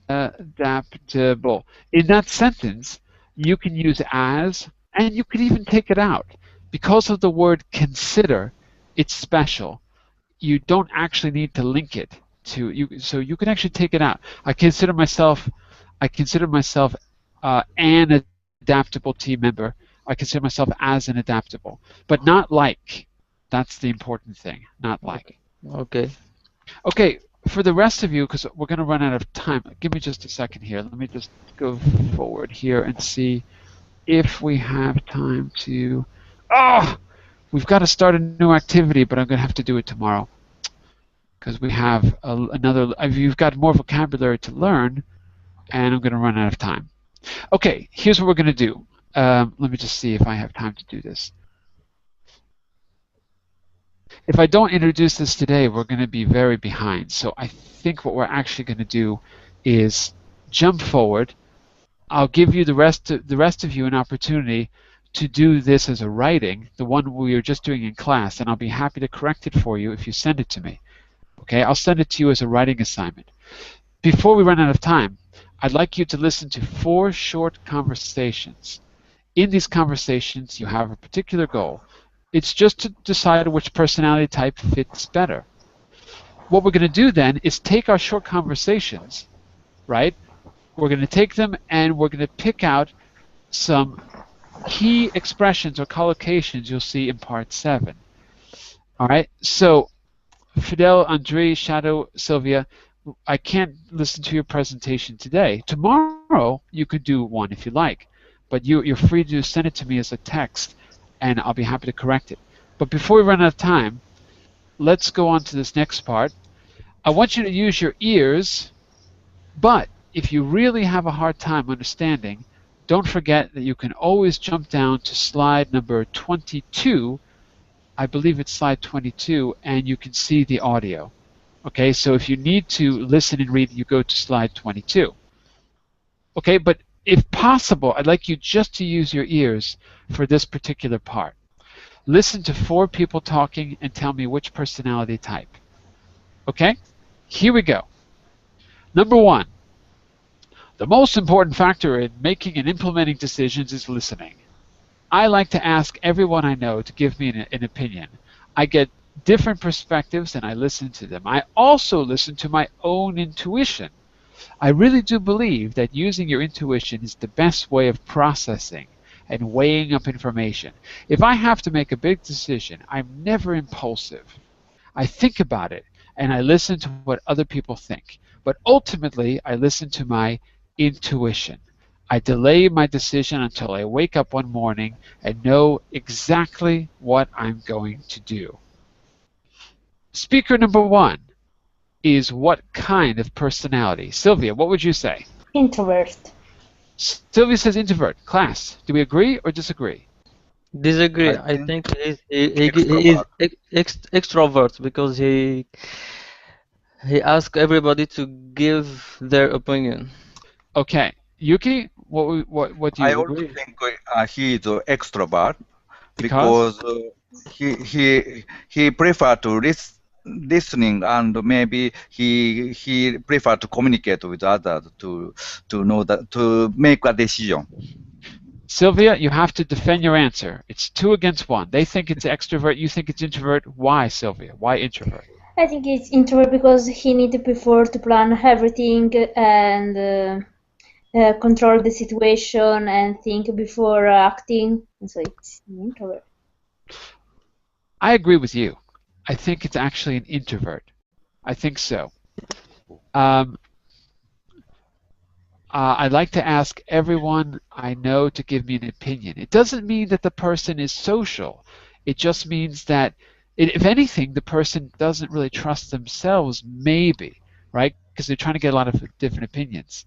adaptable. In that sentence, you can use as, and you can even take it out. Because of the word consider, it's special. You don't actually need to link it to you, so you can actually take it out. I consider myself an adaptable team member. I consider myself as an adaptable, but not like. That's the important thing, not like. Okay. Okay, for the rest of you, because we're going to run out of time, give me just a second here. Let me just go forward here and see if we have time to... Oh! We've got to start a new activity, but I'm going to have to do it tomorrow, because we have another... You've got more vocabulary to learn, and I'm going to run out of time. Okay, here's what we're going to do. Let me just see if I have time to do this. If I don't introduce this today, we're going to be very behind. So I think what we're actually going to do is jump forward. I'll give you the rest of you an opportunity to do this as a writing, the one we were just doing in class, and I'll be happy to correct it for you if you send it to me. Okay, I'll send it to you as a writing assignment. Before we run out of time, I'd like you to listen to 4 short conversations. In these conversations, you have a particular goal. It's just to decide which personality type fits better. What we're going to do then is take our short conversations, right? We're going to take them and we're going to pick out some key expressions or collocations you'll see in part 7. All right, so Fidel, Andre, Shadow, Sylvia, I can't listen to your presentation today. Tomorrow you could do one if you like, but you're free to send it to me as a text, and I'll be happy to correct it. But before we run out of time, let's go on to this next part. I want you to use your ears, but if you really have a hard time understanding, don't forget that you can always jump down to slide number 22. I believe it's slide 22, and you can see the audio. Okay, so if you need to listen and read, you go to slide 22. Okay, but if possible, I'd like you just to use your ears for this particular part. Listen to 4 people talking and tell me which personality type. Okay, here we go. Number 1. The most important factor in making and implementing decisions is listening. I like to ask everyone I know to give me an opinion. I get different perspectives and I listen to them. I also listen to my own intuition. I really do believe that using your intuition is the best way of processing and weighing up information. If I have to make a big decision, I'm never impulsive. I think about it and I listen to what other people think. But ultimately, I listen to my intuition. I delay my decision until I wake up one morning and know exactly what I'm going to do. Speaker number 1 is what kind of personality? Sylvia, what would you say? Introvert. Sylvia says introvert. Class, do we agree or disagree? Disagree. I think he is extrovert because he asks everybody to give their opinion. Okay, Yuki, what do you I also agree? think he is an extrovert Because he prefer to listening, and maybe he prefer to communicate with others to know that, to make a decision. Sylvia, you have to defend your answer. It's 2 against 1. They think it's extrovert, you think it's introvert. Why, Sylvia? Why introvert? I think it's introvert because he need to prefer to plan everything and control the situation and think before acting. And so it's an introvert. I agree with you. I think it's actually an introvert. I think so. I'd like to ask everyone I know to give me an opinion. It doesn't mean that the person is social. It just means that, if anything, the person doesn't really trust themselves, maybe, right? Because they're trying to get a lot of different opinions.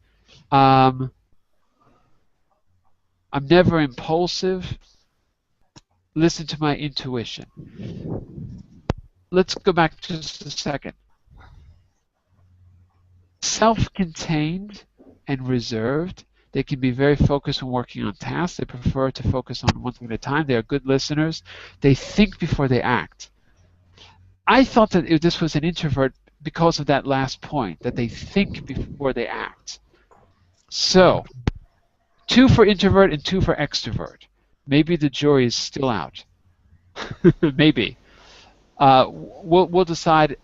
I'm never impulsive. Listen to my intuition. Let's go back just a second. Self-contained and reserved. They can be very focused when working on tasks. They prefer to focus on one thing at a time. They are good listeners. They think before they act. I thought that this was an introvert because of that last point, that they think before they act. So, 2 for introvert and 2 for extrovert. Maybe the jury is still out. Maybe. We'll decide.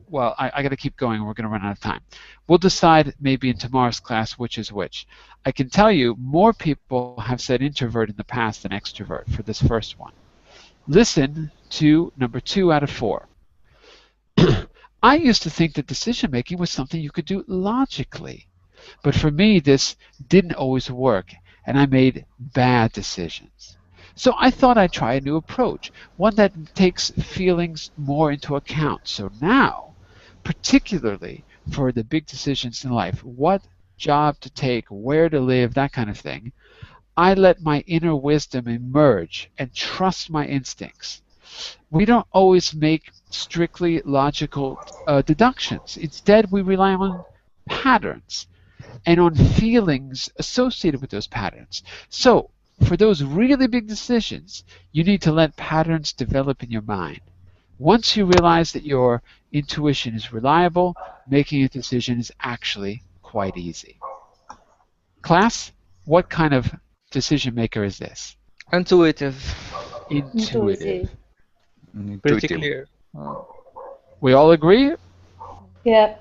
Well, I got to keep going. We're going to run out of time. We'll decide maybe in tomorrow's class which is which. I can tell you more people have said introvert in the past than extrovert for this first one. Listen to number 2 out of 4. I used to think that decision making was something you could do logically. But for me, this didn't always work, and I made bad decisions. So I thought I'd try a new approach, one that takes feelings more into account. So now, particularly for the big decisions in life, what job to take, where to live, that kind of thing, I let my inner wisdom emerge and trust my instincts. We don't always make strictly logical deductions. Instead, we rely on patterns and on feelings associated with those patterns. So, for those really big decisions, you need to let patterns develop in your mind. Once you realize that your intuition is reliable, making a decision is actually quite easy. Class, what kind of decision maker is this? Intuitive. Intuitive. Pretty clear. We all agree? Yeah.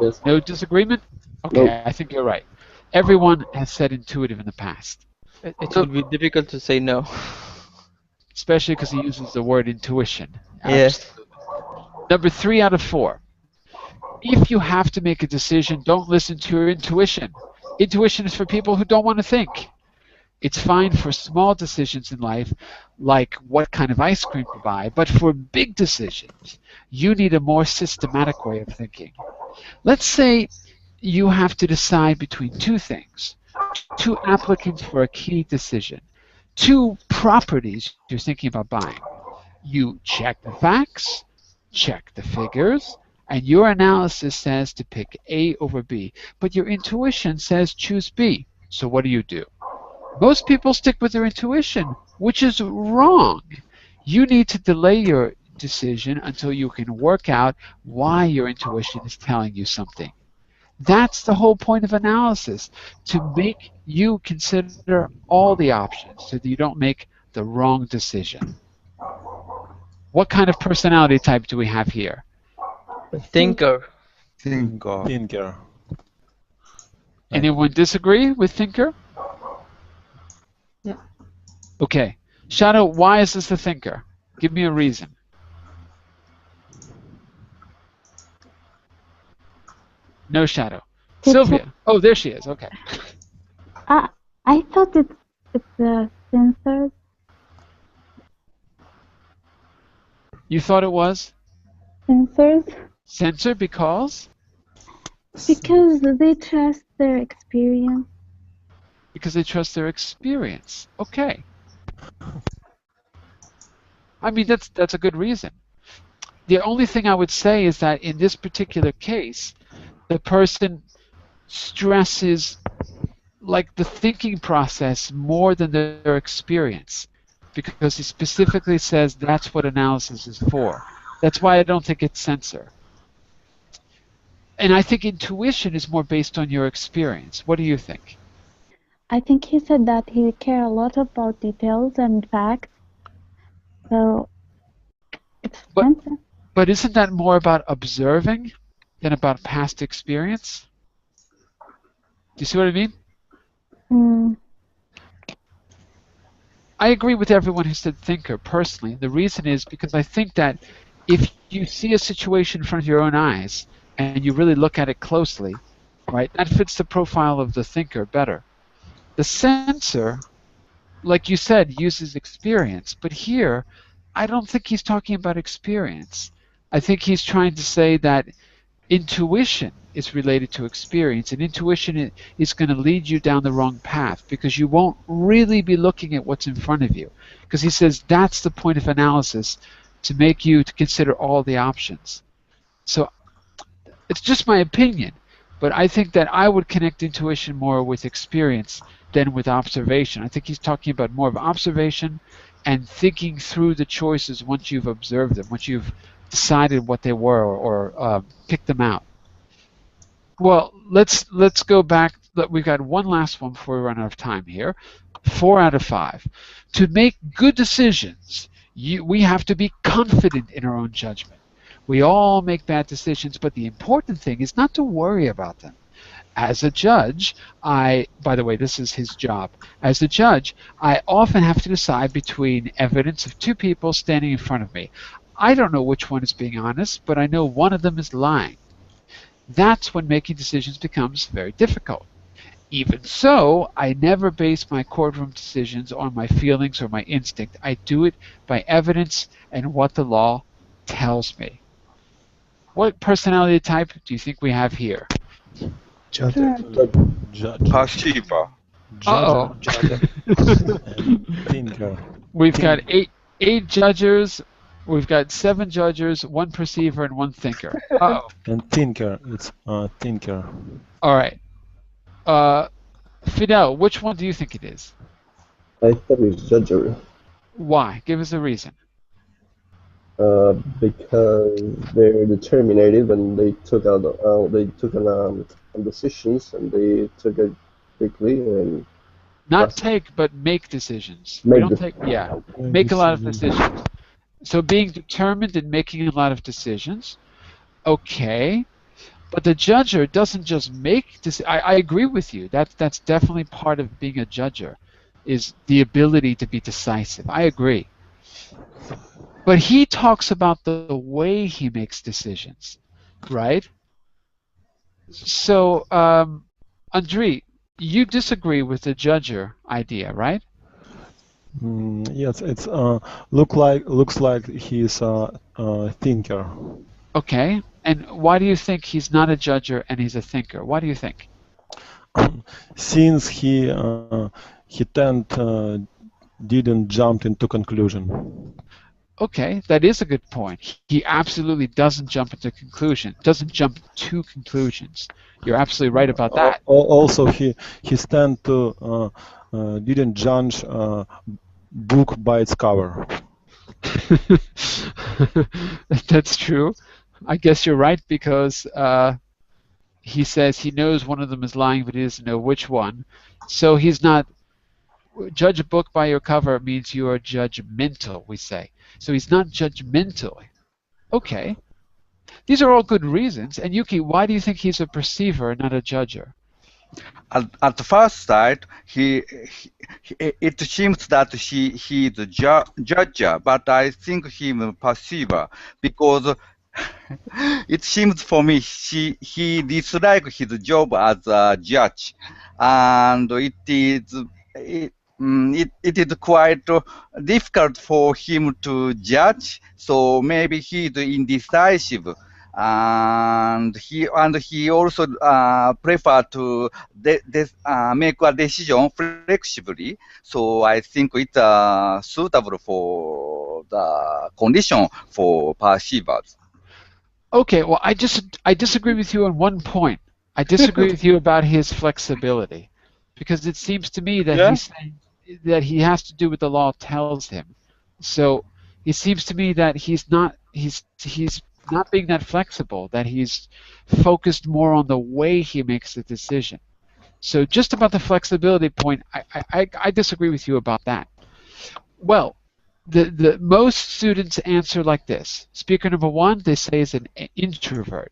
Yes. No disagreement? Okay, Nope. I think you're right. Everyone has said intuitive in the past. It would be difficult to say no. Especially because he uses the word intuition. Yes. Number 3 out of 4. If you have to make a decision, don't listen to your intuition. Intuition is for people who don't want to think. It's fine for small decisions in life, like what kind of ice cream to buy, but for big decisions, you need a more systematic way of thinking. Let's say you have to decide between 2 things, 2 applicants for a key decision, 2 properties you're thinking about buying. You check the facts, check the figures, and your analysis says to pick A over B, but your intuition says choose B. So what do? Most people stick with their intuition, which is wrong. You need to delay your decision until you can work out why your intuition is telling you something. That's the whole point of analysis, to make you consider all the options so that you don't make the wrong decision. What kind of personality type do we have here? Thinker. Thinker. Anyone disagree with thinker? Yeah. Okay. Shadow, why is this a thinker? Give me a reason. No Shadow. Sylvia. Oh, there she is. Okay. I thought it's sensors. You thought it was? Sensors. Sensor because? Because they trust their experience. because they trust their experience. Okay. I mean, that's a good reason. The only thing I would say is that in this particular case, the person stresses like the thinking process more than their experience, because he specifically says that's what analysis is for. That's why I don't think it's censor. And I think intuition is more based on your experience. What do you think? I think he said that he cares a lot about details and facts, so it's censor. But isn't that more about observing than about past experience? Do you see what I mean? I agree with everyone who said thinker, personally. The reason is because I think that if you see a situation in front of your own eyes and you really look at it closely, right, that fits the profile of the thinker better. The censor, like you said, uses experience, but here I don't think he's talking about experience. I think he's trying to say that intuition is related to experience, and intuition is going to lead you down the wrong path because you won't really be looking at what's in front of you. Because he says that's the point of analysis, to make you to consider all the options. So it's just my opinion, but I think that I would connect intuition more with experience than with observation. I think he's talking about more of observation and thinking through the choices once you've observed them, once you've decided what they were or picked them out. Well, let's go back. We've got one last one before we run out of time here. 4 out of 5. To make good decisions, we have to be confident in our own judgment. We all make bad decisions, but the important thing is not to worry about them. As a judge, by the way, this is his job. As a judge, I often have to decide between evidence of 2 people standing in front of me. I don't know which one is being honest, but I know one of them is lying. That's when making decisions becomes very difficult. Even so, I never base my courtroom decisions on my feelings or my instinct. I do it by evidence and what the law tells me. What personality type do you think we have here? Judge. Perceiver. Uh-oh. Thinker. We've got eight judges. We've got 7 judges, 1 perceiver, and 1 thinker. Uh-oh. And thinker. It's thinker. All right. Fidel, which one do you think it is? I thought it was judgery. Why? Give us a reason. Because they're determined and they took on decisions and they took it quickly and not take, but make decisions. We don't take, yeah, make a lot of decisions. So being determined and making a lot of decisions, okay. But the judger doesn't just make decisions. I agree with you. That's definitely part of being a judger, is the ability to be decisive. I agree. But he talks about the way he makes decisions, right? So, Andrei, you disagree with the judger idea, right? Yes, it's looks like he's a thinker. Okay, and why do you think he's not a judger and he's a thinker? Why do you think? Since he didn't jump into conclusion. Okay, that is a good point. He absolutely doesn't jump to conclusions. You're absolutely right about that. Also, he didn't judge book by its cover. That's true. I guess you're right, because he says he knows one of them is lying, but he doesn't know which one. So he's not. Judge a book by your cover means you are judgmental, we say. So he's not judgmental. Okay. These are all good reasons. And Yuki, why do you think he's a perceiver, not a judger? At first sight, it seems that he is a judger, but I think he's a perceiver, because it seems for me he dislikes his job as a judge, and it is quite difficult for him to judge. So maybe he is indecisive, and he also prefer to make a decision flexibly. So I think it's suitable for the condition for perceivers. Okay, well, I disagree with you on one point. I disagree with you about his flexibility, because it seems to me that he's saying that he has to do what the law tells him. So it seems to me that he's not being that flexible, that he's focused more on the way he makes the decision. So just about the flexibility point, I disagree with you about that. Well, the most students answer like this. Speaker number 1, they say, is an introvert.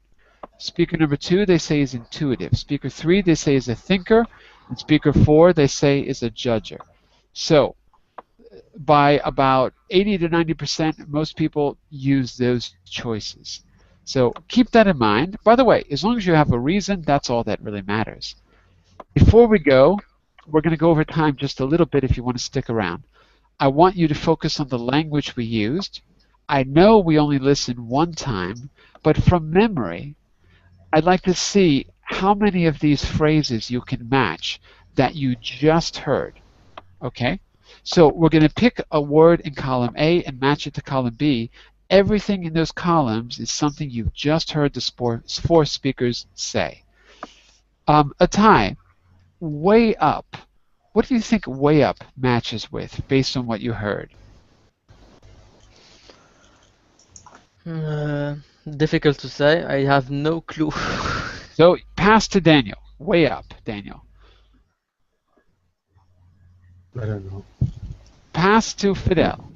Speaker number 2, they say, is intuitive. Speaker 3, they say, is a thinker. And speaker 4, they say, is a judger. So by about 80 to 90%, most people use those choices. So keep that in mind. By the way, as long as you have a reason, that's all that really matters. Before we go, we're going to go over time just a little bit if you want to stick around. I want you to focus on the language we used. I know we only listened one time, but from memory, I'd like to see how many of these phrases you can match that you just heard. Okay? So we're going to pick a word in column A and match it to column B. Everything in those columns is something you've just heard the 4 speakers say. Atai, way up. What do you think way up matches with based on what you heard? Difficult to say. I have no clue. So pass to Daniel. Way up, Daniel. I don't know. Pass to Fidel.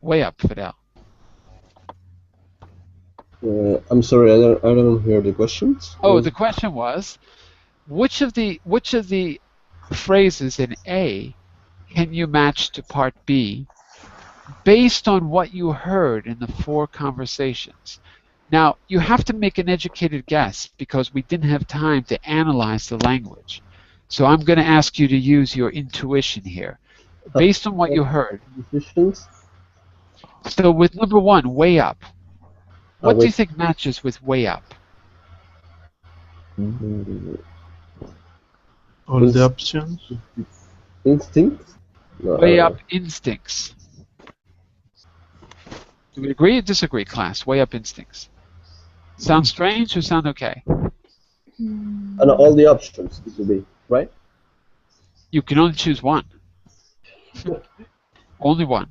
Way up, Fidel. I'm sorry, I don't hear the questions. Oh, the question was, which of the phrases in A can you match to part B based on what you heard in the 4 conversations? Now, you have to make an educated guess because we didn't have time to analyze the language. So I'm going to ask you to use your intuition here. Based on what you heard. Decisions? So with number 1, way up. What do you think matches with way up? All the options? Instincts? Way up instincts. Do we agree or disagree, class? Way up instincts. Sound strange or sound okay? And all the options, it will be, right? You can only choose one. Only one.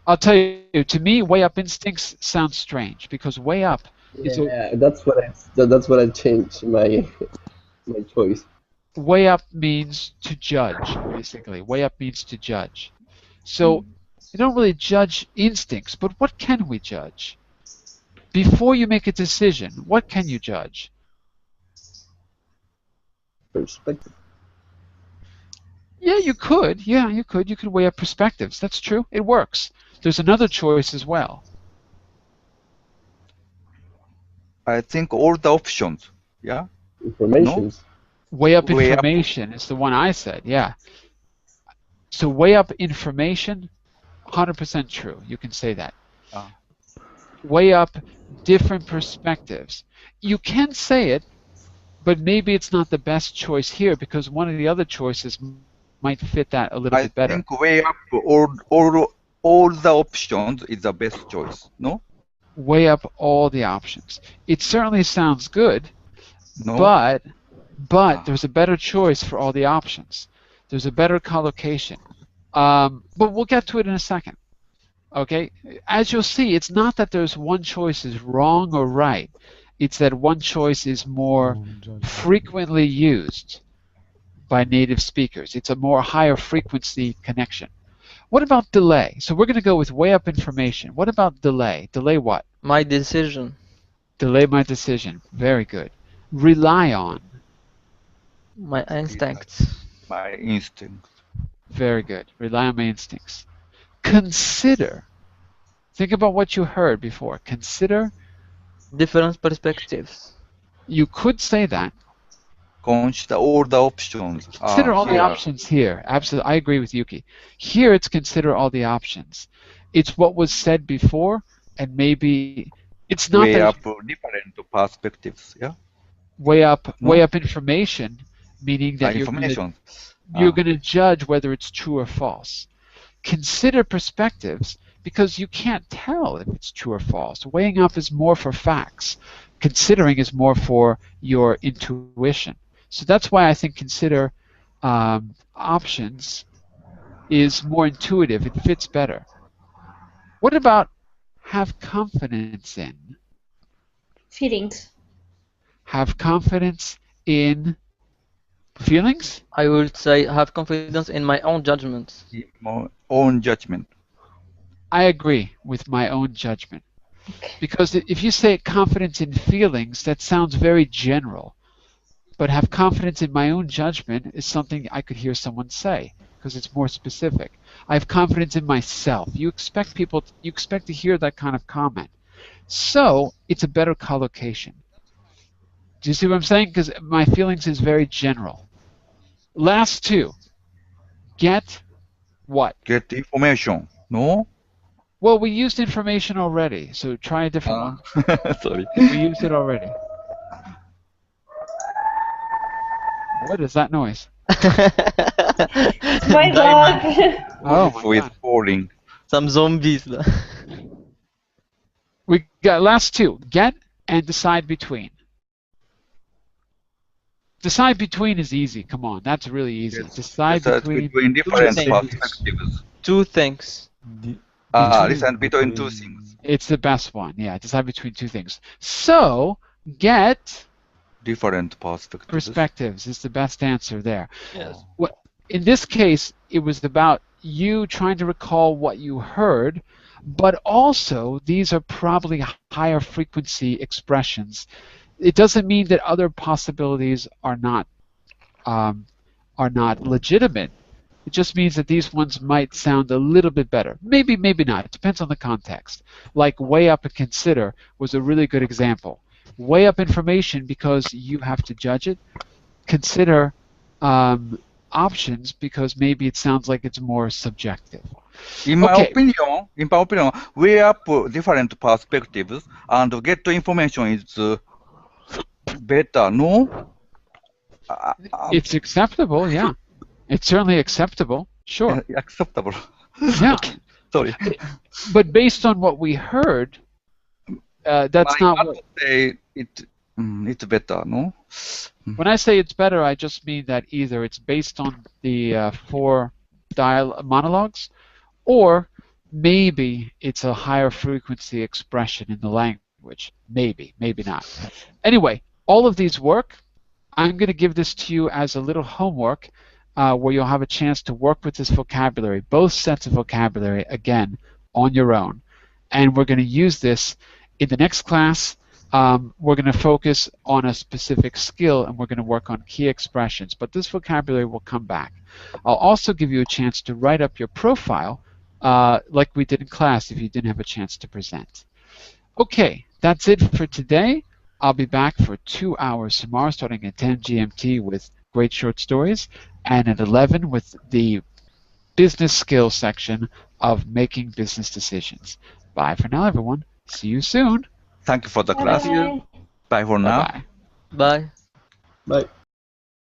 I'll tell you, to me, way up instincts sounds strange because way up is that's what I changed my choice. Way up means to judge, basically. Way up means to judge. So you don't really judge instincts, but what can we judge? Before you make a decision, what can you judge? Perspective. Yeah, you could. Yeah, you could. You could weigh up perspectives. That's true. It works. There's another choice as well. I think all the options. Yeah. Informations. No? Way up information is the one I said. Yeah. So way up information, 100% true. You can say that. Way up different perspectives. You can say it, but maybe it's not the best choice here because one of the other choices might fit that a little bit better. I think way up all the options is the best choice, no? Way up all the options. It certainly sounds good, no? but there's a better choice for all the options. There's a better collocation. But we'll get to it in a second. Okay? As you'll see, it's not that there's one choice is wrong or right. It's that one choice is more frequently used by native speakers. It's a more higher frequency connection. What about delay? So we're going to go with way up information. What about delay? Delay what? My decision. Delay my decision. Very good. Rely on. My instincts. My instincts. Very good. Rely on my instincts. Consider. Think about what you heard before. Consider. Different perspectives. You could say that. Consider all the options. Consider all the options here. Absolutely. I agree with Yuki. Here it's consider all the options. It's what was said before and maybe It's not weigh that up different perspectives. Yeah. weigh up No? information, meaning that Information. you're going to judge whether it's true or false. Consider perspectives because you can't tell if it's true or false. Weighing up is more for facts. Considering is more for your intuition. So that's why I think consider options is more intuitive. It fits better. What about have confidence in? Feelings. Have confidence in feelings? I would say have confidence in my own judgments. My own judgment. I agree with my own judgment. Because if you say confidence in feelings, that sounds very general. But have confidence in my own judgment is something I could hear someone say because it's more specific. I have confidence in myself. You expect to hear that kind of comment. So it's a better collocation. Do you see what I'm saying? Because my feelings is very general. Last two. Get what? Get information. No? Well, we used information already, so try a different one. Sorry. We used it already. What is that noise? My dog. Oh my With God. falling. Some zombies. We got last two. Get and decide between. Decide between is easy. Come on, that's really easy. Yes. Decide between different things. perspectives. Two things. Decide between two things. It's the best one. Yeah, decide between two things. So get Different perspectives. perspectives is the best answer there. Yes. In this case, it was about you trying to recall what you heard, but also these are probably higher frequency expressions. It doesn't mean that other possibilities are not legitimate. It just means that these ones might sound a little bit better. Maybe, maybe not. It depends on the context. Like weigh up and consider was a really good example. Weigh up information because you have to judge it. Consider options because maybe it sounds like it's more subjective. In my opinion, weigh up different perspectives and get information is better. No? It's acceptable, yeah. It's certainly acceptable, sure. Acceptable. Yeah. Sorry. But based on what we heard, that's not what... say it's better, no? When I say it's better, I just mean that either it's based on the four monologues, or maybe it's a higher frequency expression in the language. Maybe, maybe not. Anyway, all of these work. I'm going to give this to you as a little homework where you'll have a chance to work with this vocabulary, both sets of vocabulary, again, on your own. And we're going to use this in the next class. We're going to focus on a specific skill, and we're going to work on key expressions. But this vocabulary will come back. I'll also give you a chance to write up your profile like we did in class if you didn't have a chance to present. Okay, that's it for today. I'll be back for 2 hours tomorrow, starting at 10 GMT with great short stories, and at 11 with the business skills section of making business decisions. Bye for now, everyone. See you soon. Thank you for the class. Bye. Bye for now. Bye-bye. Bye. Bye.